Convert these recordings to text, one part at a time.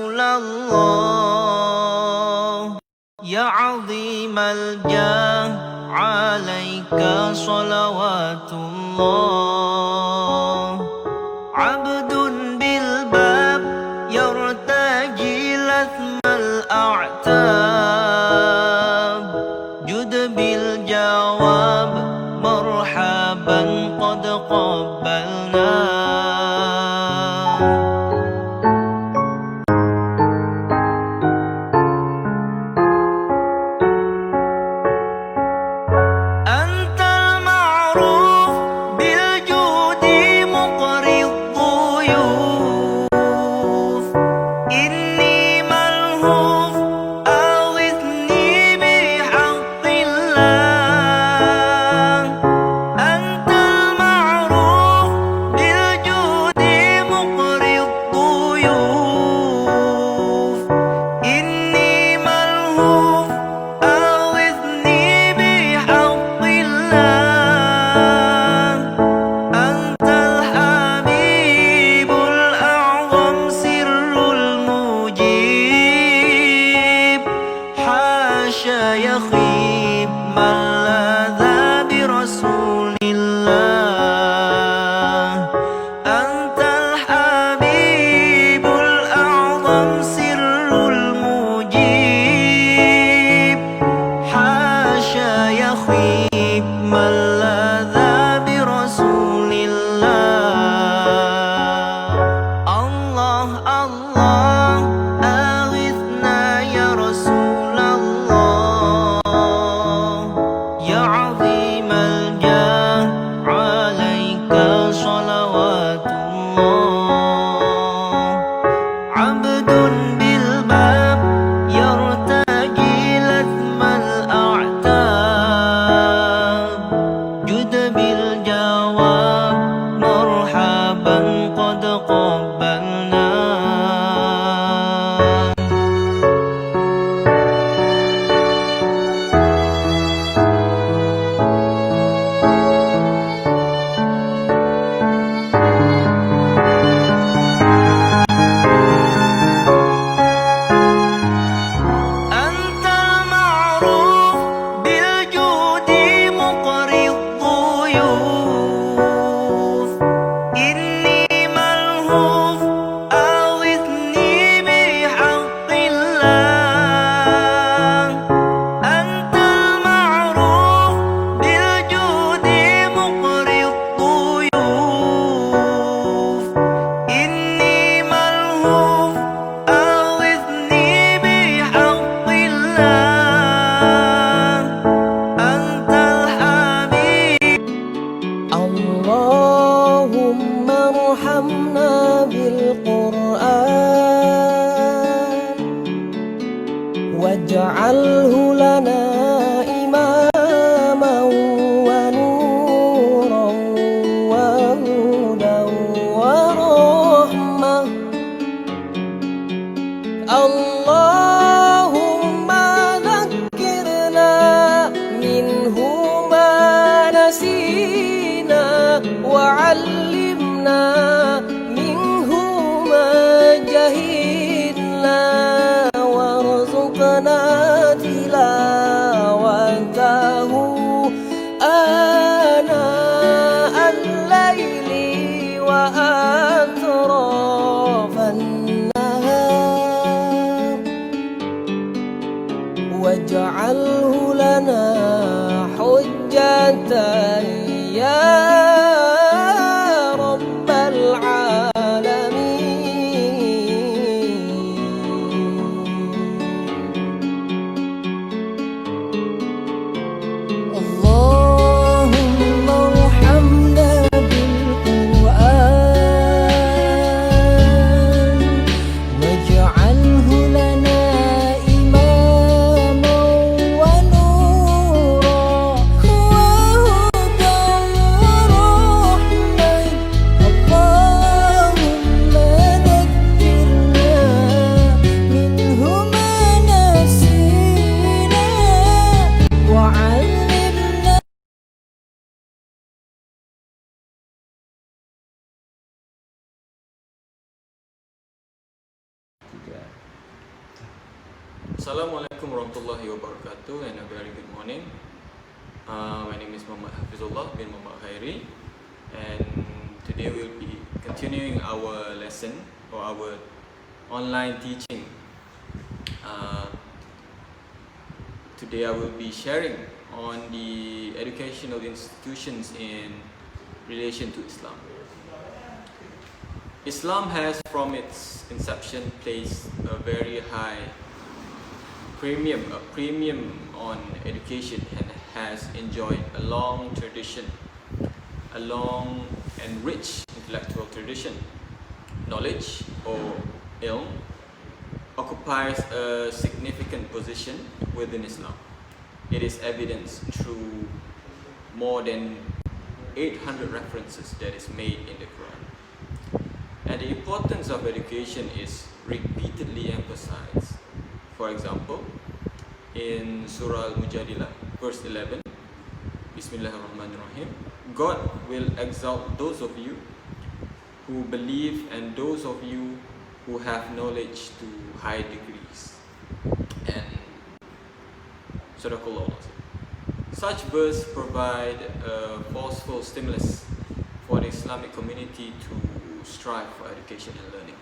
Rasulullah, ya azimal jah, alaika salawatullah. Abdun bil bab, yartaji lathmal a'tab. Jud bil jawab, marhaban qad qabbalna. Assalamualaikum warahmatullahi wabarakatuh, and a very good morning. My name is Hafizullah bin Muhammad Khairi, and today we'll be continuing our lesson or our online teaching. Today I will be sharing on the educational institutions in relation to Islam. Islam has from its inception placed a very high premium on education and has enjoyed a long tradition, a long and rich intellectual tradition. Knowledge or ilm occupies a significant position within Islam. It is evidenced through more than 800 references that is made in the Quran. And the importance of education is repeatedly emphasized. For example, in Surah Al-Mujadilah, verse 11, Bismillahirrahmanirrahim, God will exalt those of you who believe and those of you who have knowledge to high degrees. And Sadaqallah. Such verse provide a forceful stimulus for the Islamic community to strive for education and learning.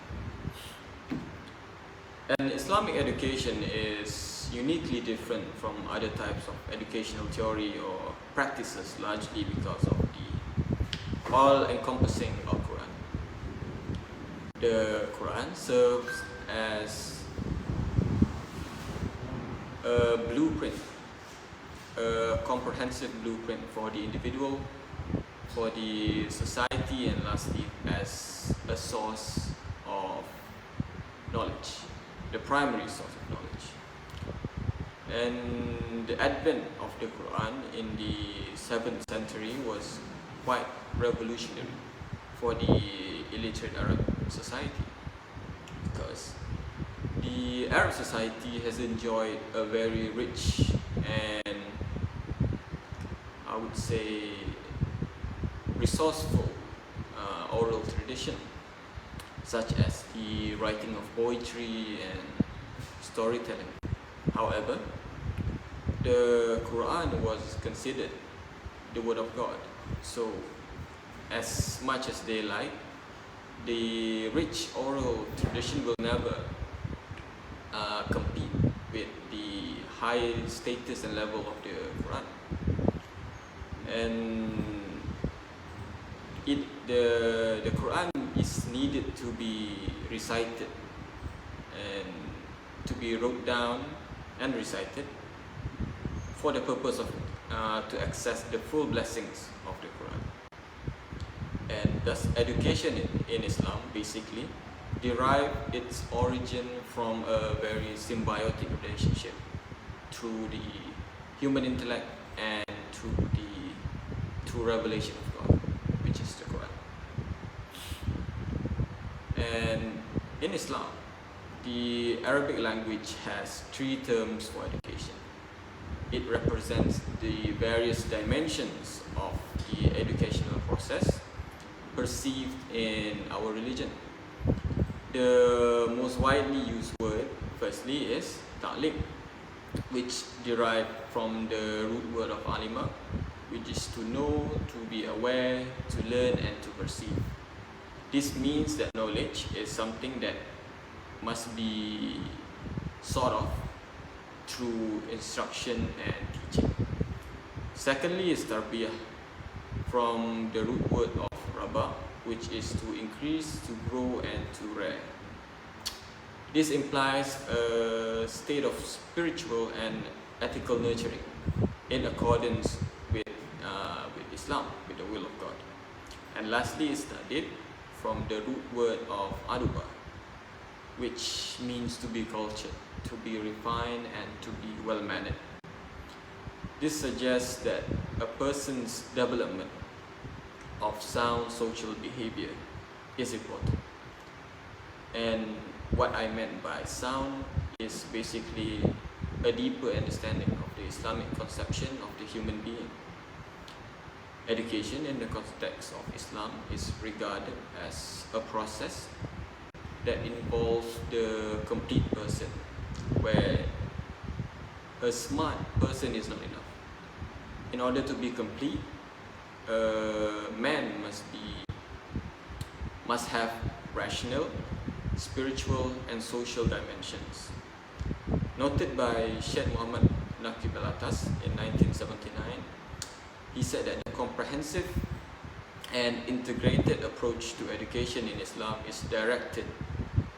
And Islamic education is uniquely different from other types of educational theory or practices, largely because of the all-encompassing of Quran. The Quran serves as a blueprint, a comprehensive blueprint for the individual, for the society, and lastly as a source of knowledge, the primary source of knowledge. And the advent of the Quran in the 7th century was quite revolutionary for the illiterate Arab society, because the Arab society has enjoyed a very rich and, I would say, resourceful oral tradition, such as the writing of poetry and storytelling. However, the Quran was considered the word of God, so as much as they like, the rich oral tradition will never compete with the high status and level of the Quran. And the Quran is needed to be recited and to be wrote down and recited for the purpose of to access the full blessings of the Quran. And thus education in Islam basically derive its origin from a very symbiotic relationship through the human intellect and through revelation of God, which is the Quran. And in Islam, the Arabic language has 3 terms for education. It represents the various dimensions of the educational process perceived in our religion. The most widely used word, firstly, is ta'lim, which derived from the root word of alima, which is to know, to be aware, to learn, and to perceive. This means that knowledge is something that must be sought of through instruction and teaching. Secondly is tarbiyah, from the root word of rabba, which is to increase, to grow, and to rear. This implies a state of spiritual and ethical nurturing in accordance with Islam, with the will of God. And lastly is tadid, from the root word of aduba, which means to be cultured, to be refined, and to be well-mannered. This suggests that a person's development of sound social behavior is important. And what I meant by sound is basically a deeper understanding of the Islamic conception of the human being. Education in the context of Islam is regarded as a process that involves the complete person, where a smart person is not enough. In order to be complete, a man must have rational, spiritual and social dimensions. Noted by Sheikh Muhammad Naqib Al-Atas in 1979, he said that the comprehensive and integrated approach to education in Islam is directed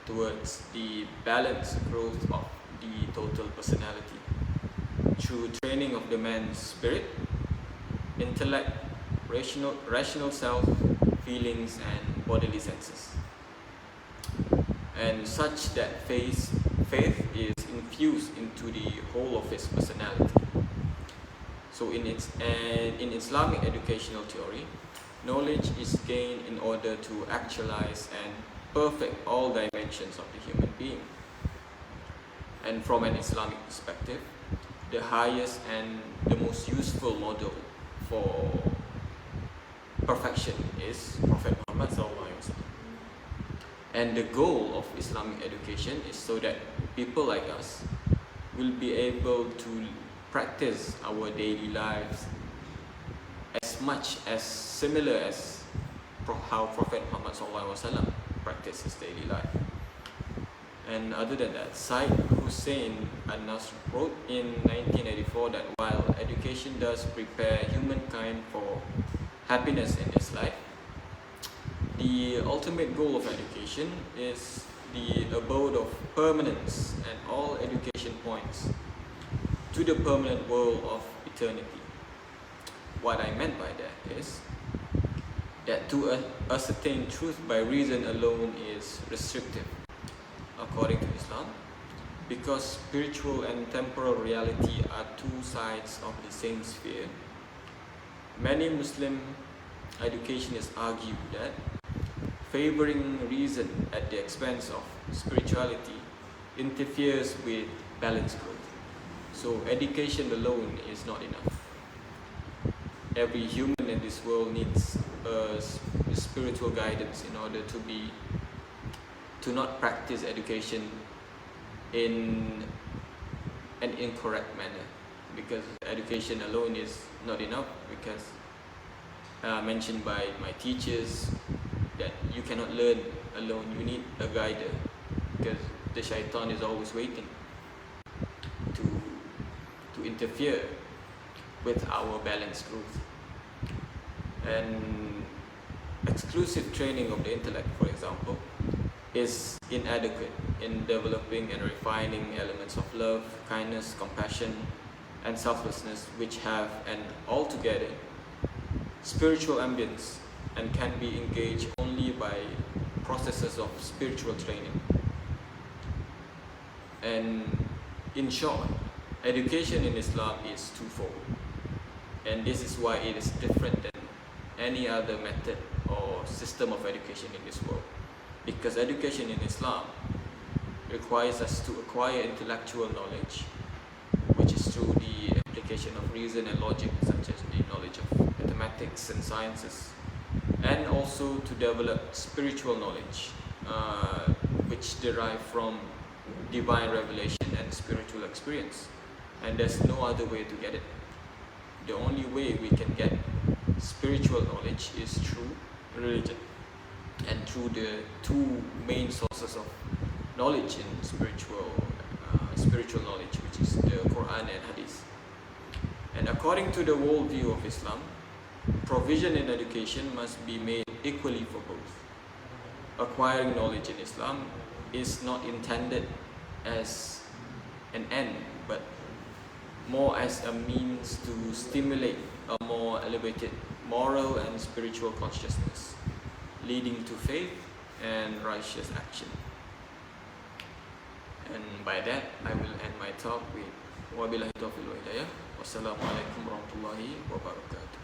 towards the balanced growth of the total personality through training of the man's spirit, intellect, rational self, feelings and bodily senses, and such that faith is infused into the whole of his personality. So in Islamic educational theory, knowledge is gained in order to actualize and perfect all dimensions of the human being. And from an Islamic perspective, the highest and the most useful model for perfection is Prophet Muhammad SAW. And the goal of Islamic education is so that people like us will be able to practice our daily lives as much as similar as how Prophet Muhammad SAW practiced his daily life. And other than that, Said Hussein Al-Nasr wrote in 1984 that while education does prepare humankind for happiness in this life, the ultimate goal of education is the abode of permanence and all education points to the permanent world of eternity. What I meant by that is that to ascertain truth by reason alone is restrictive, according to Islam, because spiritual and temporal reality are two sides of the same sphere. Many Muslim educationists argue that favoring reason at the expense of spirituality interferes with balanced growth. So education alone is not enough. Every human in this world needs a spiritual guidance in order to not practice education in an incorrect manner, because education alone is not enough, because mentioned by my teachers that you cannot learn alone, you need a guider, because the shaitan is always waiting to interfere with our balanced growth. And exclusive training of the intellect, for example, is inadequate in developing and refining elements of love, kindness, compassion and selflessness, which have an altogether spiritual ambience and can be engaged only by processes of spiritual training. And in short, education in Islam is twofold, and this is why it is different than any other method or system of education in this world, because education in Islam requires us to acquire intellectual knowledge, which is through the application of reason and logic, such as the knowledge of mathematics and sciences, and also to develop spiritual knowledge, which derive from divine revelation and spiritual experience. And there's no other way to get it. The only way we can get spiritual knowledge is through religion, and through the two main sources of knowledge in spiritual knowledge, which is the Quran and Hadith. And according to the worldview of Islam, provision in education must be made equally for both. Acquiring knowledge in Islam is not intended as an end, but more as a means to stimulate a more elevated moral and spiritual consciousness, leading to faith and righteous action. And by that, I will end my talk with wabillahi taufiq wal hidayah. Wassalamualaikum warahmatullahi wabarakatuh.